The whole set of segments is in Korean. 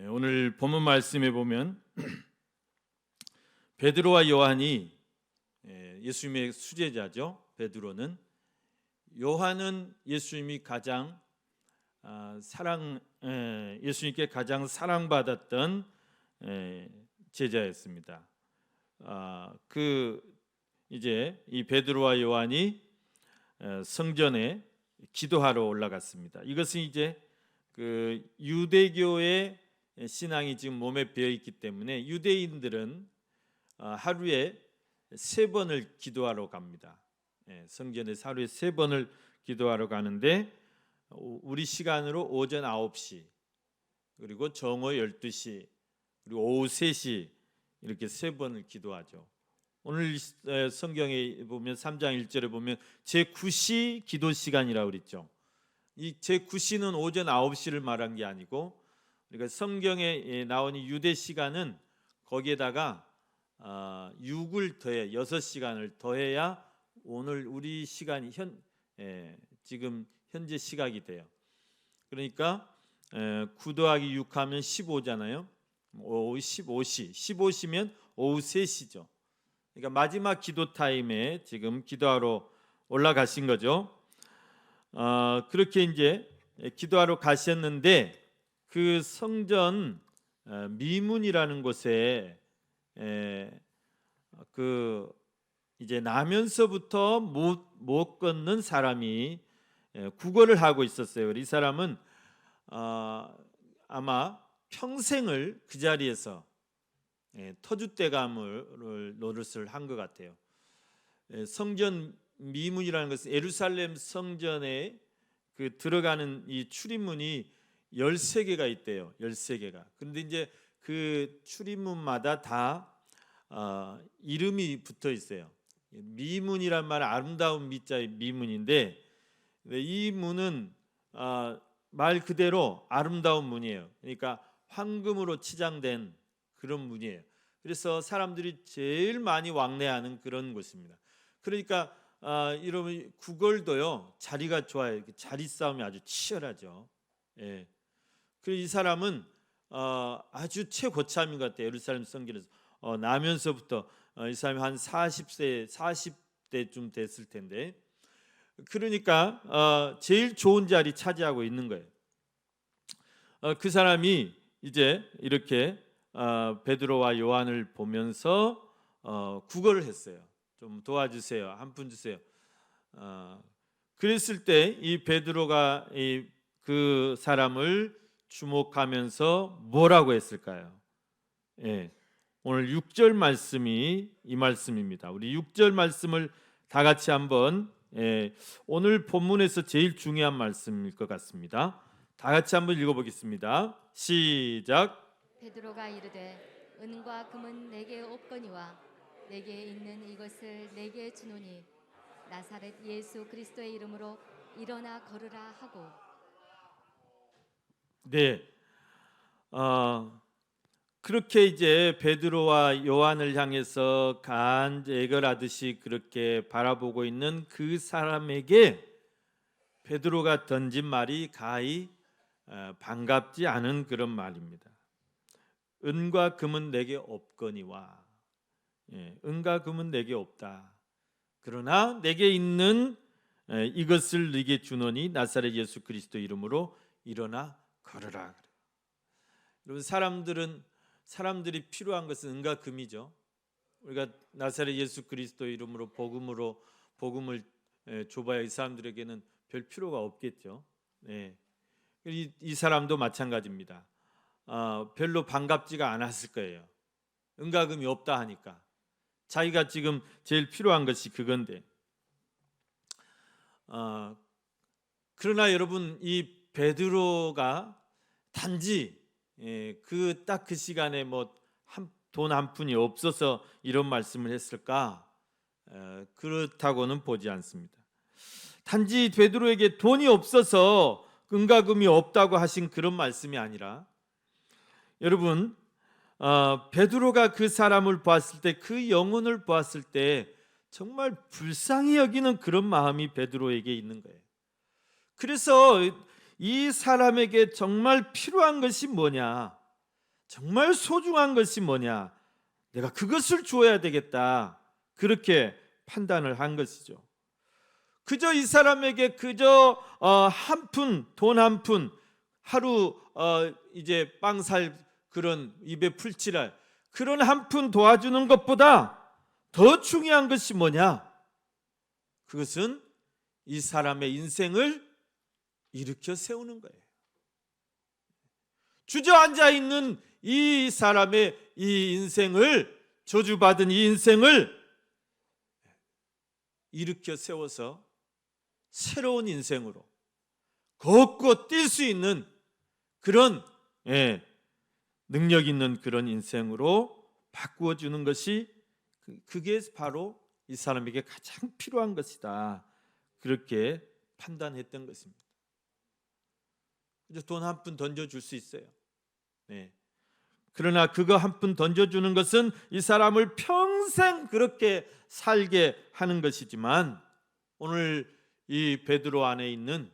오늘 본문 말씀에 보면 베드로와 요한이 예수님의 수제자죠. 베드로는 요한은 예수님이 가장 예수님께 가장 사랑받았던 제자였습니다. 이제 이 베드로와 요한이 성전에 기도하러 올라갔습니다. 이것은 이제 그 유대교의 신앙이 지금 몸에 배어 있기 때문에 유대인들은 하루에 3번을 기도하러 갑니다. 성전에 하루에 3번을 기도하러 가는데 우리 시간으로 오전 9시 그리고 정오 12시 그리고 오후 3시 이렇게 3번을 기도하죠. 오늘 성경에 보면 3장 1절에 보면 제9시 기도 시간이라고 그랬죠. 이 제9시는 오전 9시를 말한 게 아니고 그러니까 성경에 나온 이 유대 시간은 거기에다가 6을 더해 6시간을 더해야 오늘 우리 시간이 지금 현재 시각이 돼요. 그러니까 9 더하기 6 하면 15잖아요. 오후 15시 15시면 오후 3시죠. 그러니까 마지막 기도 타임에 지금 기도하러 올라가신 거죠. 그렇게 이제 기도하러 가셨는데 그 성전 미문이라는 곳에 그 이제 나면서부터 못 걷는 사람이 구걸을 하고 있었어요. 이 사람은 아마 평생을 그 자리에서 터줏대감을 노릇을 한 것 같아요. 성전 미문이라는 것은 예루살렘 성전에 그 들어가는 이 출입문이 13개가 있대요. 13개가. 그런데 이제 그 출입문마다 다 이름이 붙어 있어요. 미문이란 말은 아름다운 미자의 미문인데 이 문은 말 그대로 아름다운 문이에요. 그러니까 황금으로 치장된 그런 문이에요. 그래서 사람들이 제일 많이 왕래하는 그런 곳입니다. 그러니까 이러면 구걸도요 자리가 좋아요. 자리 싸움이 아주 치열하죠. 예. 그리고 이 사람은 아주 최고참인 것 같아요. 예루살렘 성전에서 나면서부터 이 사람이 한 40대쯤 됐을 텐데, 그러니까 제일 좋은 자리 차지하고 있는 거예요. 그 사람이 이제 이렇게 베드로와 요한을 보면서 구걸을 했어요. 좀 도와주세요. 한 푼 주세요. 그랬을 때 이 베드로가 그 사람을 주목하면서 뭐라고 했을까요? 예, 오늘 6절 말씀이 이 말씀입니다. 우리 6절 말씀을 다 같이 한번 오늘 본문에서 제일 중요한 말씀일 것 같습니다. 다 같이 한번 읽어보겠습니다. 시작. 베드로가 이르되 은과 금은 내게 없거니와 내게 있는 이것을 내게 주노니 나사렛 예수 그리스도의 이름으로 일어나 걸으라 하고. 네, 그렇게 이제 베드로와 요한을 향해서 간애걸하듯이 그렇게 바라보고 있는 그 사람에게 베드로가 던진 말이 가히 반갑지 않은 그런 말입니다. 은과 금은 내게 없거니와, 은과 금은 내게 없다. 그러나 내게 있는 이것을 네게 주노니 나사렛 예수 그리스도 이름으로 일어나 걸으라. 여러분, 사람들이 필요한 것은 은과 금이죠. 우리가 나사렛 예수 그리스도 이름으로 복음을 줘봐야 이 사람들에게는 별 필요가 없겠죠. 이 사람도 마찬가지입니다. 별로 반갑지가 않았을 거예요. 은과 금이 없다 하니까 자기가 지금 제일 필요한 것이 그건데. 그러나 여러분, 이 베드로가 단지 딱 그 시간에 뭐 돈 한 푼이 없어서 이런 말씀을 했을까? 그렇다고는 보지 않습니다. 단지 베드로에게 돈이 없어서 은과 금이 없다고 하신 그런 말씀이 아니라, 여러분, 베드로가 그 사람을 보았을 때, 그 영혼을 보았을 때 정말 불쌍히 여기는 그런 마음이 베드로에게 있는 거예요. 그래서 이 사람에게 정말 필요한 것이 뭐냐? 정말 소중한 것이 뭐냐? 내가 그것을 주어야 되겠다. 그렇게 판단을 한 것이죠. 그저 이 사람에게 그저 한 푼, 돈 한 푼, 하루 이제 빵 살 그런 입에 풀칠할 그런 한 푼 도와주는 것보다 더 중요한 것이 뭐냐? 그것은 이 사람의 인생을 일으켜 세우는 거예요. 주저앉아 있는 이 사람의 이 인생을, 저주받은 이 인생을 일으켜 세워서 새로운 인생으로 걷고 뛸 수 있는 그런 능력 있는 그런 인생으로 바꾸어 주는 것이, 그게 바로 이 사람에게 가장 필요한 것이다. 그렇게 판단했던 것입니다. 돈 한 푼 던져줄 수 있어요. 그러나 그거 한 푼 던져주는 것은 이 사람을 평생 그렇게 살게 하는 것이지만, 오늘 이 베드로 안에 있는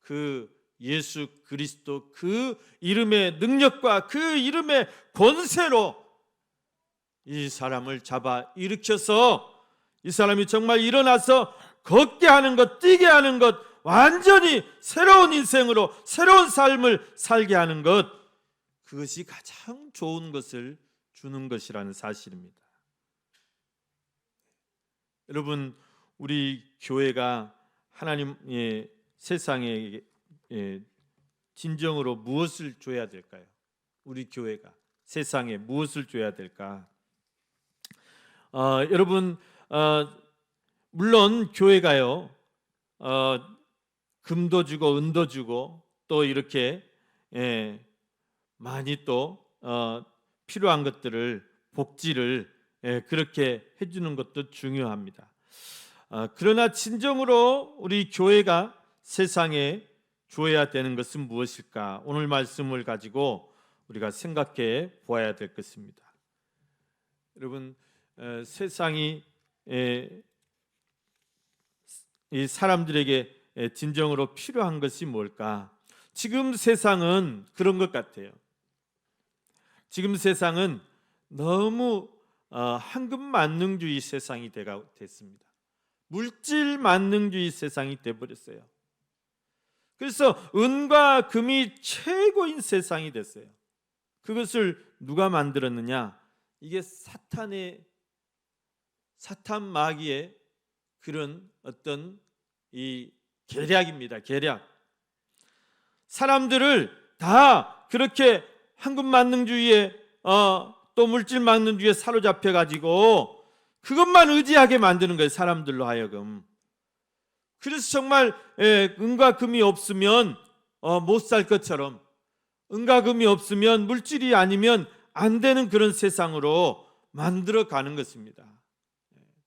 그 예수 그리스도 그 이름의 능력과 그 이름의 권세로 이 사람을 잡아 일으켜서 이 사람이 정말 일어나서 걷게 하는 것, 뛰게 하는 것, 완전히 새로운 인생으로 새로운 삶을 살게 하는 것, 그것이 가장 좋은 것을 주는 것이라는 사실입니다. 여러분, 우리 교회가 하나님의 세상에 진정으로 무엇을 줘야 될까요? 우리 교회가 세상에 무엇을 줘야 될까? 여러분, 물론 교회가요, 금도 주고 은도 주고 또 이렇게 많이 또 필요한 것들을, 복지를 그렇게 해주는 것도 중요합니다. 그러나 진정으로 우리 교회가 세상에 주어야 되는 것은 무엇일까? 오늘 말씀을 가지고 우리가 생각해 보아야 될 것입니다. 여러분, 세상이 이 사람들에게 진정으로 필요한 것이 뭘까? 지금 세상은 그런 것 같아요. 지금 세상은 너무 황금만능주의 세상이 됐습니다. 물질 만능주의 세상이 되어버렸어요. 그래서 은과 금이 최고인 세상이 됐어요. 그것을 누가 만들었느냐? 이게 사탄 마귀의 그런 어떤 이 계략입니다. 계략. 사람들을 다 그렇게 황금만능주의에 또 물질만능주의에 사로잡혀 가지고 그것만 의지하게 만드는 거예요. 사람들로 하여금. 그래서 정말 은과 금이 없으면 못 살 것처럼, 은과 금이 없으면 물질이 아니면 안 되는 그런 세상으로 만들어 가는 것입니다.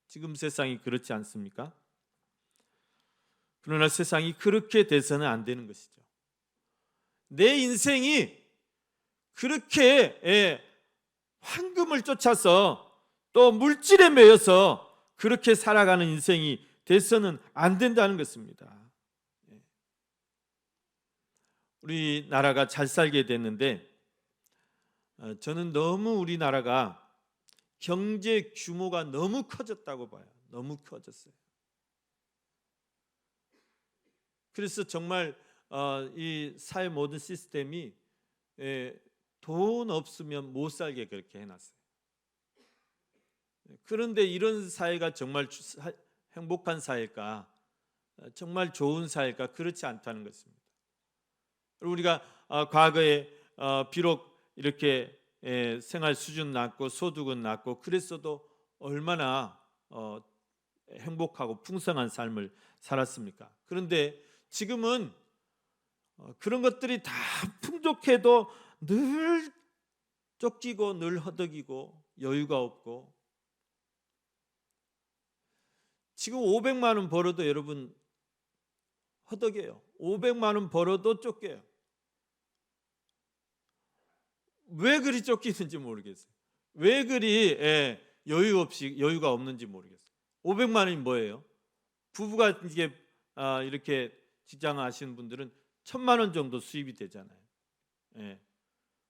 지금 세상이 그렇지 않습니까? 그러나 세상이 그렇게 돼서는 안 되는 것이죠. 내 인생이 그렇게 황금을 쫓아서 또 물질에 매여서 그렇게 살아가는 인생이 돼서는 안 된다는 것입니다. 우리나라가 잘 살게 됐는데, 저는 너무 우리나라가 경제 규모가 너무 커졌다고 봐요. 너무 커졌어요. 그래서 정말 이 사회 모든 시스템이 돈 없으면 못 살게 그렇게 해놨어요. 그런데 이런 사회가 정말 행복한 사회일까? 정말 좋은 사회일까? 그렇지 않다는 것입니다. 우리가 과거에 비록 이렇게 생활 수준 낮고 소득은 낮고 그랬어도 얼마나 행복하고 풍성한 삶을 살았습니까? 그런데 지금은 그런 것들이 다 풍족해도 늘 쫓기고 늘 허덕이고 여유가 없고, 지금 500만 원 벌어도 여러분 허덕여요. 500만 원 벌어도 쫓겨요. 왜 그리 쫓기는지 모르겠어요. 왜 그리 여유가 없는지 모르겠어요. 500만 원이 뭐예요? 부부가 이게 이렇게 직장 하시는 분들은 1000만 원 정도 수입이 되잖아요.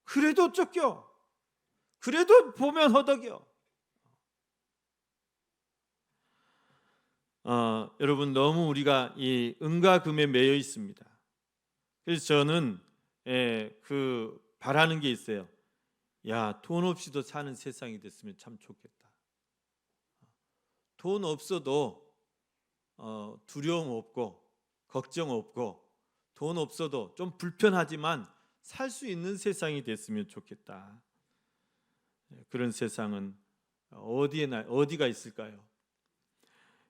그래도 쫓겨. 그래도 보면 허덕여. 여러분, 너무 우리가 이 은과 금에 매여 있습니다. 그래서 저는 바라는 게 있어요. 야, 돈 없이도 사는 세상이 됐으면 참 좋겠다. 돈 없어도 두려움 없고 걱정 없고, 돈 없어도 좀 불편하지만 살 수 있는 세상이 됐으면 좋겠다. 그런 세상은 어디가 있을까요?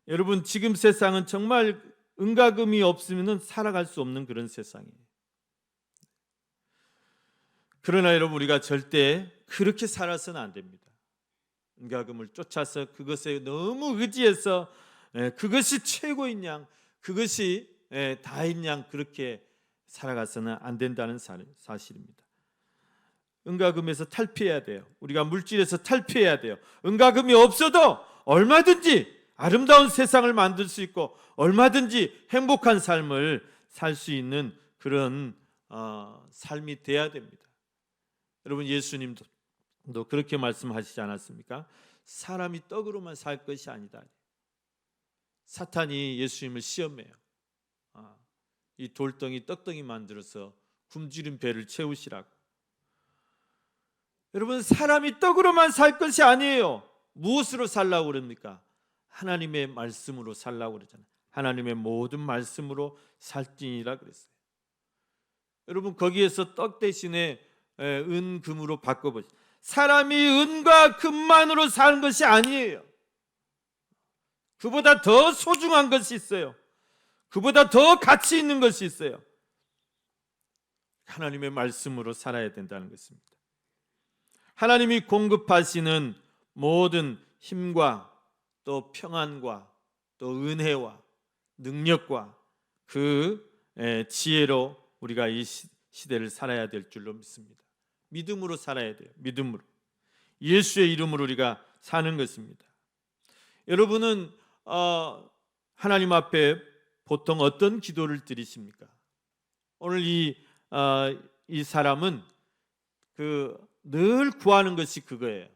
여러분, 지금 세상은 정말 은과 금이 없으면 살아갈 수 없는 그런 세상이에요. 그러나 여러분, 우리가 절대 그렇게 살아서는 안 됩니다. 은과 금을 쫓아서 그것에 너무 의지해서 그것이 최고인 양, 그것이 다인 양 그렇게 살아가서는 안 된다는 사실입니다. 은과 금에서 탈피해야 돼요. 우리가 물질에서 탈피해야 돼요. 은과 금이 없어도 얼마든지 아름다운 세상을 만들 수 있고 얼마든지 행복한 삶을 살 수 있는 그런 삶이 돼야 됩니다. 여러분, 예수님도 그렇게 말씀하시지 않았습니까? 사람이 떡으로만 살 것이 아니다. 사탄이 예수님을 시험해요. 이 돌덩이 떡덩이 만들어서 굶주린 배를 채우시라고. 여러분, 사람이 떡으로만 살 것이 아니에요. 무엇으로 살라고 그럽니까? 하나님의 말씀으로 살라고 그러잖아요. 하나님의 모든 말씀으로 살지니라 그랬어요. 여러분, 거기에서 떡 대신에 은, 금으로 바꿔보세요. 사람이 은과 금만으로 사는 것이 아니에요. 그보다 더 소중한 것이 있어요. 그보다 더 가치 있는 것이 있어요. 하나님의 말씀으로 살아야 된다는 것입니다. 하나님이 공급하시는 모든 힘과 또 평안과 또 은혜와 능력과 그 지혜로 우리가 이 시대를 살아야 될 줄로 믿습니다. 믿음으로 살아야 돼요. 믿음으로. 예수의 이름으로 우리가 사는 것입니다. 여러분은 하나님 앞에 보통 어떤 기도를 드리십니까? 오늘 이 사람은 늘 구하는 것이 그거예요.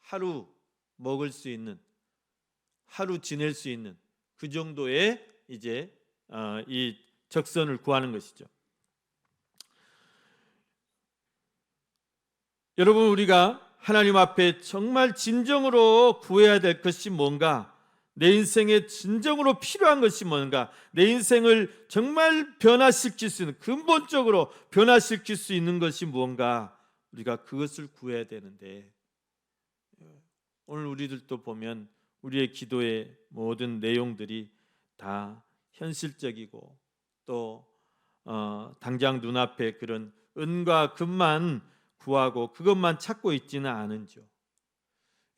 하루 먹을 수 있는, 하루 지낼 수 있는 그 정도의 이제 이 적선을 구하는 것이죠. 여러분, 우리가 하나님 앞에 정말 진정으로 구해야 될 것이 뭔가, 내 인생에 진정으로 필요한 것이 뭔가, 내 인생을 정말 변화시킬 수 있는, 근본적으로 변화시킬 수 있는 것이 무언가, 우리가 그것을 구해야 되는데, 오늘 우리들도 보면 우리의 기도의 모든 내용들이 다 현실적이고 또 당장 눈앞에 그런 은과 금만 구하고 그것만 찾고 있지는 않은지요.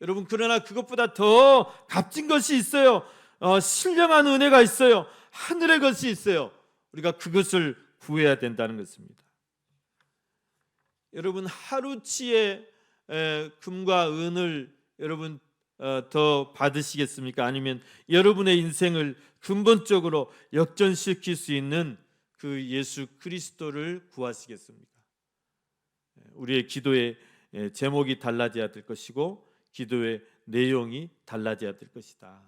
여러분, 그러나 그것보다 더 값진 것이 있어요. 신령한 은혜가 있어요. 하늘의 것이 있어요. 우리가 그것을 구해야 된다는 것입니다. 여러분, 하루치의 금과 은을 여러분 더 받으시겠습니까? 아니면 여러분의 인생을 근본적으로 역전시킬 수 있는 그 예수 그리스도를 구하시겠습니까? 우리의 기도의 제목이 달라져야 될 것이고 기도의 내용이 달라져야 될 것이다.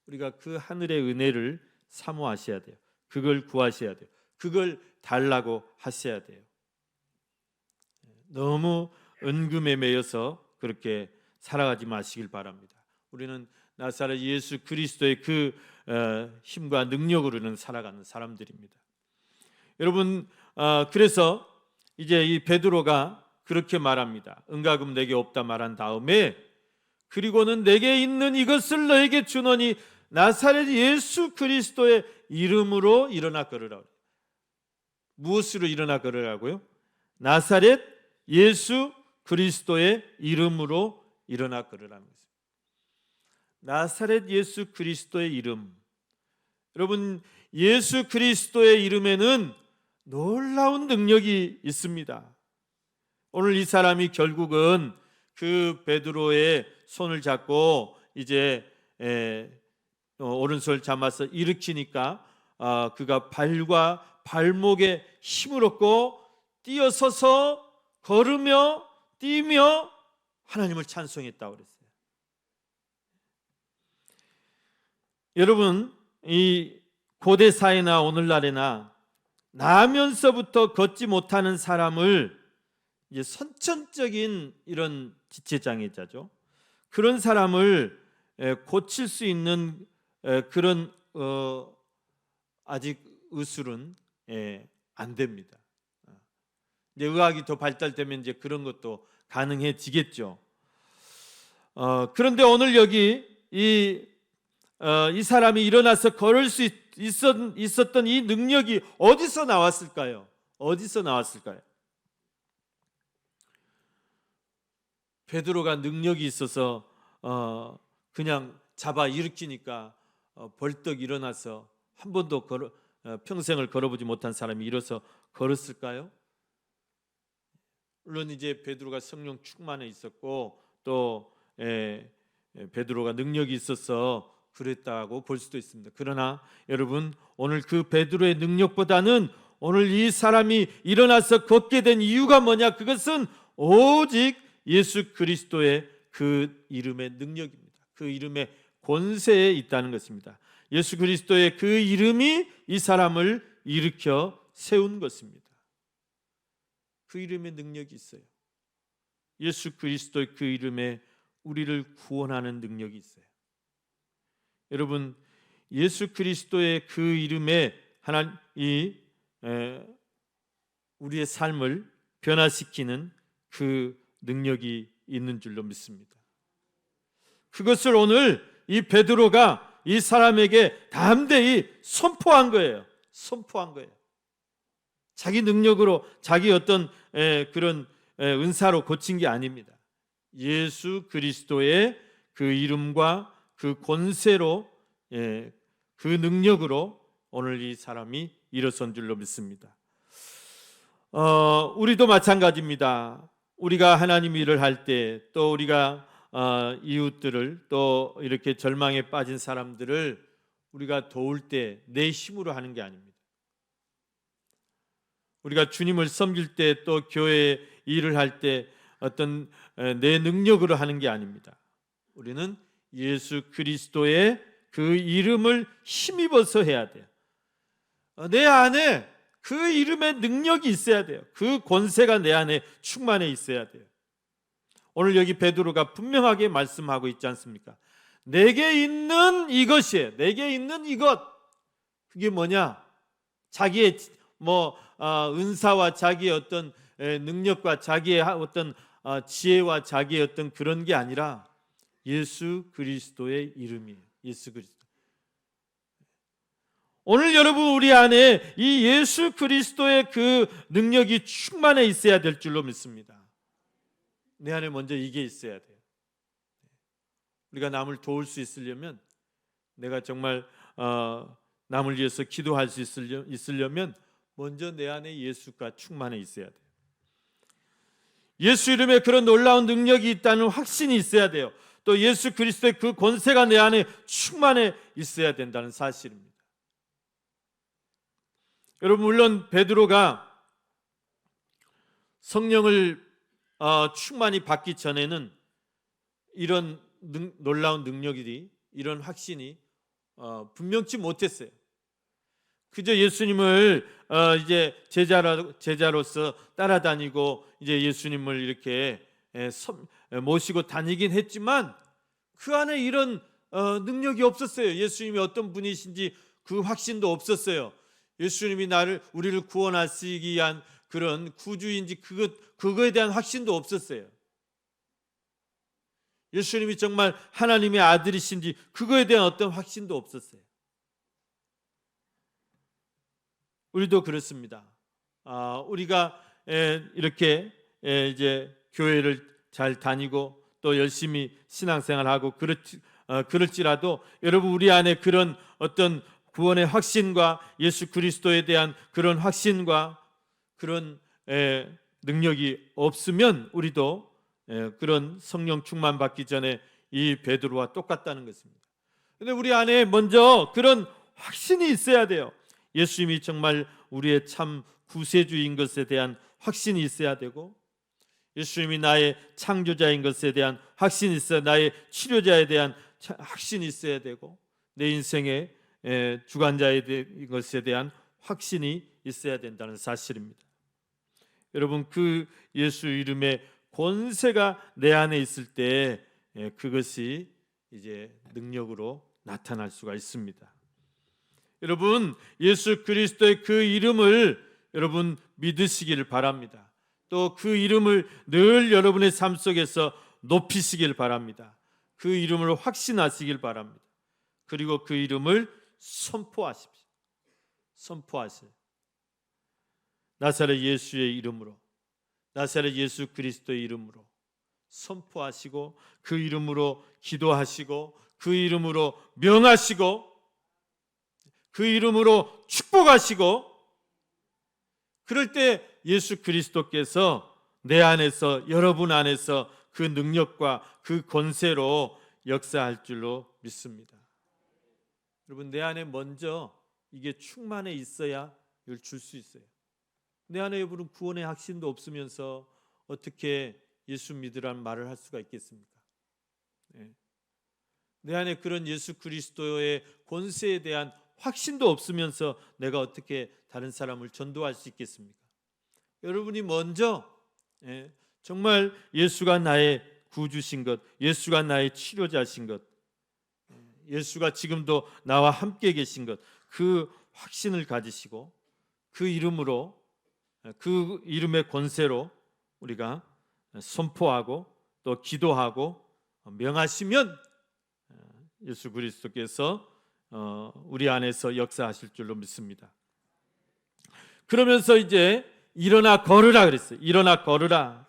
우리가 그 하늘의 은혜를 사모하셔야 돼요. 그걸 구하셔야 돼요. 그걸 달라고 하셔야 돼요. 너무 은금에 매여서 그렇게 살아가지 마시길 바랍니다. 우리는 나사렛 예수 그리스도의 그 힘과 능력으로는 살아가는 사람들입니다. 여러분, 그래서 이제 이 베드로가 그렇게 말합니다. 은과 금 내게 없다 말한 다음에, 그리고는 내게 있는 이것을 너에게 주노니 나사렛 예수 그리스도의 이름으로 일어나 걸으라. 무엇으로 일어나 걸으라고요? 나사렛 예수 그리스도의 이름으로 일어나 걸으라는 것입니다. 나사렛 예수 그리스도의 이름. 여러분, 예수 그리스도의 이름에는 놀라운 능력이 있습니다. 오늘 이 사람이 결국은 그 베드로의 손을 잡고 이제 오른손을 잡아서 일으키니까 그가 발과 발목에 힘을 얻고 뛰어서서 걸으며 뛰며 하나님을 찬송했다고 그랬어요. 여러분, 이 고대 사회나 오늘날에나 나면서부터 걷지 못하는 사람을 이제 선천적인 이런 지체장애자죠. 그런 사람을 고칠 수 있는 그런 아직 의술은 안 됩니다. 이제 의학이 더 발달되면 이제 그런 것도 가능해지겠죠. 그런데 오늘 여기 이 사람이 일어나서 걸을 수 있었던 이 능력이 어디서 나왔을까요? 어디서 나왔을까요? 베드로가 능력이 있어서 그냥 잡아 일으키니까 벌떡 일어나서 한 번도 평생을 걸어보지 못한 사람이 일어서 걸었을까요? 물론 이제 베드로가 성령 충만해 있었고 또 베드로가 능력이 있어서 그랬다고 볼 수도 있습니다. 그러나 여러분, 오늘 그 베드로의 능력보다는 오늘 이 사람이 일어나서 걷게 된 이유가 뭐냐? 그것은 오직 예수 그리스도의 그 이름의 능력입니다. 그 이름의 권세에 있다는 것입니다. 예수 그리스도의 그 이름이 이 사람을 일으켜 세운 것입니다. 그 이름의 능력이 있어요. 예수 그리스도의 그 이름에 우리를 구원하는 능력이 있어요. 여러분, 예수 그리스도의 그 이름에 우리의 삶을 변화시키는 그 능력이 있는 줄로 믿습니다. 그것을 오늘 이 베드로가 이 사람에게 담대히 선포한 거예요. 선포한 거예요. 자기 능력으로 자기 어떤 그런 은사로 고친 게 아닙니다. 예수 그리스도의 그 이름과 그 권세로 그 능력으로 오늘 이 사람이 일어선 줄로 믿습니다. 우리도 마찬가지입니다. 우리가 하나님 일을 할 때 또 우리가 이웃들을 또 이렇게 절망에 빠진 사람들을 우리가 도울 때 내 힘으로 하는 게 아닙니다. 우리가 주님을 섬길 때 또 교회 일을 할 때 어떤 내 능력으로 하는 게 아닙니다. 우리는 예수 그리스도의 그 이름을 힘입어서 해야 돼요. 내 안에 그 이름의 능력이 있어야 돼요. 그 권세가 내 안에 충만해 있어야 돼요. 오늘 여기 베드로가 분명하게 말씀하고 있지 않습니까? 내게 있는 이것이에요. 내게 있는 이것. 그게 뭐냐? 자기의 은사와 자기의 어떤 능력과 자기의 어떤 지혜와 자기의 어떤 그런 게 아니라 예수 그리스도의 이름이에요. 예수 그리스도. 오늘 여러분, 우리 안에 이 예수 그리스도의 그 능력이 충만해 있어야 될 줄로 믿습니다. 내 안에 먼저 이게 있어야 돼요. 우리가 남을 도울 수 있으려면, 내가 정말 남을 위해서 기도할 수 있으려면 먼저 내 안에 예수가 충만해 있어야 돼요. 예수 이름에 그런 놀라운 능력이 있다는 확신이 있어야 돼요. 또 예수 그리스도의 그 권세가 내 안에 충만해 있어야 된다는 사실입니다. 여러분, 물론 베드로가 성령을 충만히 받기 전에는 이런 놀라운 능력이, 이런 확신이 분명치 못했어요. 그저 예수님을 이제 제자로서 따라다니고 이제 예수님을 이렇게 모시고 다니긴 했지만 그 안에 이런 능력이 없었어요. 예수님이 어떤 분이신지 그 확신도 없었어요. 예수님이 우리를 구원하시기 위한 그런 구주인지 그거에 대한 확신도 없었어요. 예수님이 정말 하나님의 아들이신지 그거에 대한 어떤 확신도 없었어요. 우리도 그렇습니다. 우리가 이렇게 이제 교회를 잘 다니고 또 열심히 신앙생활하고 그럴지라도 여러분, 우리 안에 그런 어떤 구원의 확신과 예수 그리스도에 대한 그런 확신과 그런 능력이 없으면 우리도 그런 성령 충만 받기 전에 이 베드로와 똑같다는 것입니다. 그런데 우리 안에 먼저 그런 확신이 있어야 돼요. 예수님이 정말 우리의 참 구세주인 것에 대한 확신이 있어야 되고, 예수님이 나의 창조자인 것에 대한 확신이 있어야, 나의 치료자에 대한 확신이 있어야 되고, 내 인생의 주관자인 것에 대한 확신이 있어야 된다는 사실입니다. 여러분, 그 예수 이름의 권세가 내 안에 있을 때 그것이 이제 능력으로 나타날 수가 있습니다. 여러분, 예수 그리스도의 그 이름을 여러분 믿으시기를 바랍니다. 또 그 이름을 늘 여러분의 삶 속에서 높이시길 바랍니다. 그 이름을 확신하시길 바랍니다. 그리고 그 이름을 선포하십시오. 선포하세요. 나사렛 예수의 이름으로, 나사렛 예수 그리스도의 이름으로 선포하시고, 그 이름으로 기도하시고, 그 이름으로 명하시고, 그 이름으로 축복하시고, 그럴 때 예수 그리스도께서 내 안에서, 여러분 안에서 그 능력과 그 권세로 역사할 줄로 믿습니다. 여러분, 내 안에 먼저 이게 충만해 있어야 이걸 줄 수 있어요. 내 안에 여러분 구원의 확신도 없으면서 어떻게 예수 믿으라는 말을 할 수가 있겠습니까? 내 안에 그런 예수 그리스도의 권세에 대한 확신도 없으면서 내가 어떻게 다른 사람을 전도할 수 있겠습니까? 여러분이 먼저 정말 예수가 나의 구주신 것, 예수가 나의 치료자신 것, 예수가 지금도 나와 함께 계신 것, 그 확신을 가지시고 그 이름으로, 그 이름의 권세로 우리가 선포하고 또 기도하고 명하시면 예수 그리스도께서 우리 안에서 역사하실 줄로 믿습니다. 그러면서 이제 일어나 걸으라 그랬어요. 일어나 걸으라.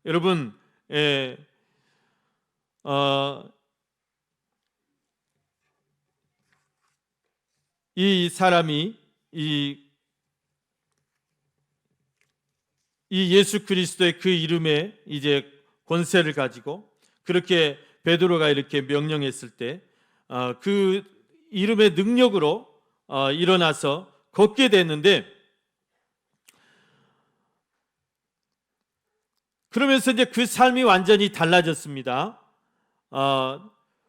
여러분, 이 사람이 이 예수 그리스도의 그 이름에 이제 권세를 가지고 그렇게 베드로가 이렇게 명령했을 때 그 이름의 능력으로 일어나서 걷게 됐는데, 그러면서 이제 그 삶이 완전히 달라졌습니다.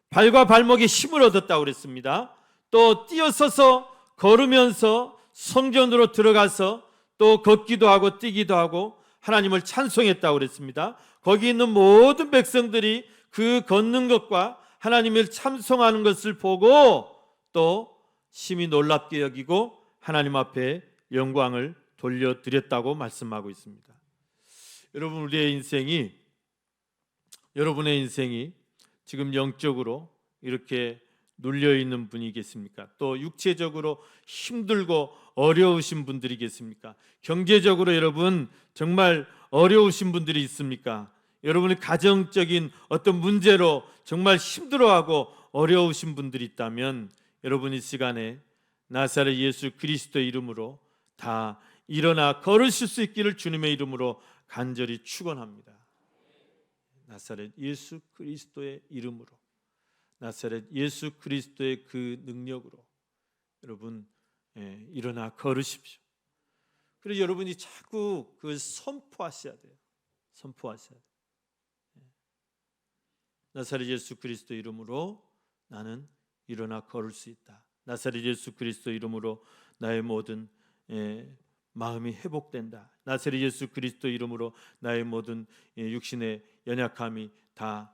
발과 발목에 힘을 얻었다고 그랬습니다. 또 뛰어서서 걸으면서 성전으로 들어가서 또 걷기도 하고 뛰기도 하고 하나님을 찬송했다고 그랬습니다. 거기 있는 모든 백성들이 그 걷는 것과 하나님을 찬송하는 것을 보고 또 심히 놀랍게 여기고 하나님 앞에 영광을 돌려드렸다고 말씀하고 있습니다. 여러분, 여러분의 인생이 지금 영적으로 이렇게 눌려 있는 분이 계십니까? 또 육체적으로 힘들고 어려우신 분들이 계십니까? 경제적으로 여러분 정말 어려우신 분들이 있습니까? 여러분의 가정적인 어떤 문제로 정말 힘들어하고 어려우신 분들이 있다면 여러분 이 시간에 나사렛 예수 그리스도의 이름으로 다 일어나 걸으실 수 있기를 주님의 이름으로 간절히 축원합니다. 나사렛 예수 그리스도의 이름으로, 나사렛 예수 그리스도의 그 능력으로 여러분 일어나 걸으십시오. 그리고 여러분이 자꾸 그걸 선포하셔야 돼요. 선포하셔야 돼요. 나사렛 예수 그리스도 이름으로 나는 일어나 걸을 수 있다. 나사렛 예수 그리스도 이름으로 나의 모든 마음이 회복된다. 나사렛 예수 그리스도 이름으로 나의 모든 육신의 연약함이 다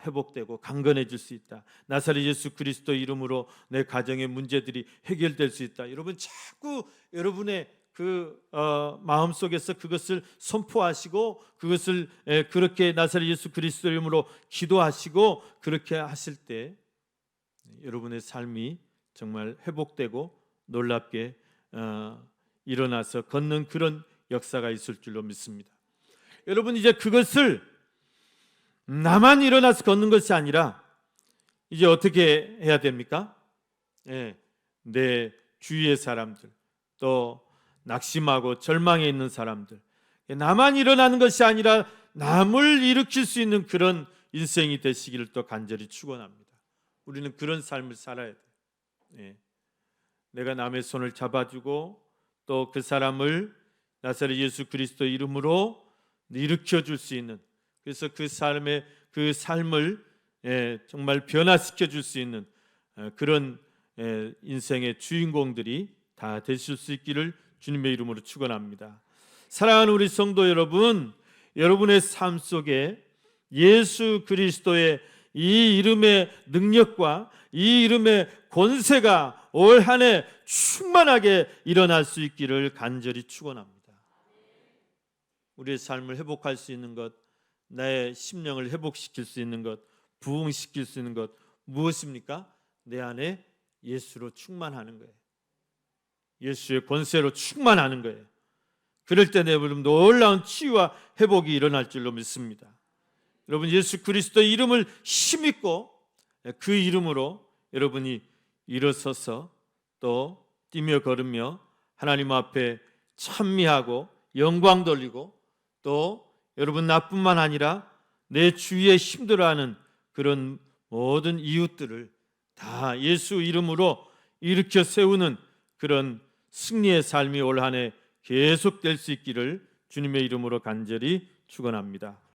회복되고 강건해질 수 있다. 나사렛 예수 그리스도 이름으로 내 가정의 문제들이 해결될 수 있다. 여러분 자꾸 여러분의 그 마음 속에서 그것을 선포하시고 그것을 그렇게 나사렛 예수 그리스도 이름으로 기도하시고 그렇게 하실 때 여러분의 삶이 정말 회복되고 놀랍게 일어나서 걷는 그런 역사가 있을 줄로 믿습니다. 여러분 이제 그것을 나만 일어나서 걷는 것이 아니라 이제 어떻게 해야 됩니까? 내 주위의 사람들, 또 낙심하고 절망에 있는 사람들, 나만 일어나는 것이 아니라 남을 일으킬 수 있는 그런 인생이 되시기를 또 간절히 축원합니다. 우리는 그런 삶을 살아야 돼요. 내가 남의 손을 잡아주고 또 그 사람을 나사렛 예수 그리스도 이름으로 일으켜 줄 수 있는, 그래서 그 삶을 정말 변화시켜 줄 수 있는 그런 인생의 주인공들이 다 되실 수 있기를 주님의 이름으로 축원합니다. 사랑하는 우리 성도 여러분, 여러분의 삶 속에 예수 그리스도의 이 이름의 능력과 이 이름의 권세가 올 한 해 충만하게 일어날 수 있기를 간절히 축원합니다. 우리의 삶을 회복할 수 있는 것, 나의 심령을 회복시킬 수 있는 것, 부흥시킬 수 있는 것 무엇입니까? 내 안에 예수로 충만하는 거예요. 예수의 권세로 충만하는 거예요. 그럴 때 내 놀라운 치유와 회복이 일어날 줄로 믿습니다. 여러분, 예수 그리스도의 이름을 힘입고 그 이름으로 여러분이 일어서서 또 뛰며 걸으며 하나님 앞에 찬미하고 영광 돌리고, 또 여러분 나뿐만 아니라 내 주위에 힘들어하는 그런 모든 이웃들을 다 예수 이름으로 일으켜 세우는 그런 승리의 삶이 올 한 해 계속될 수 있기를 주님의 이름으로 간절히 축원합니다.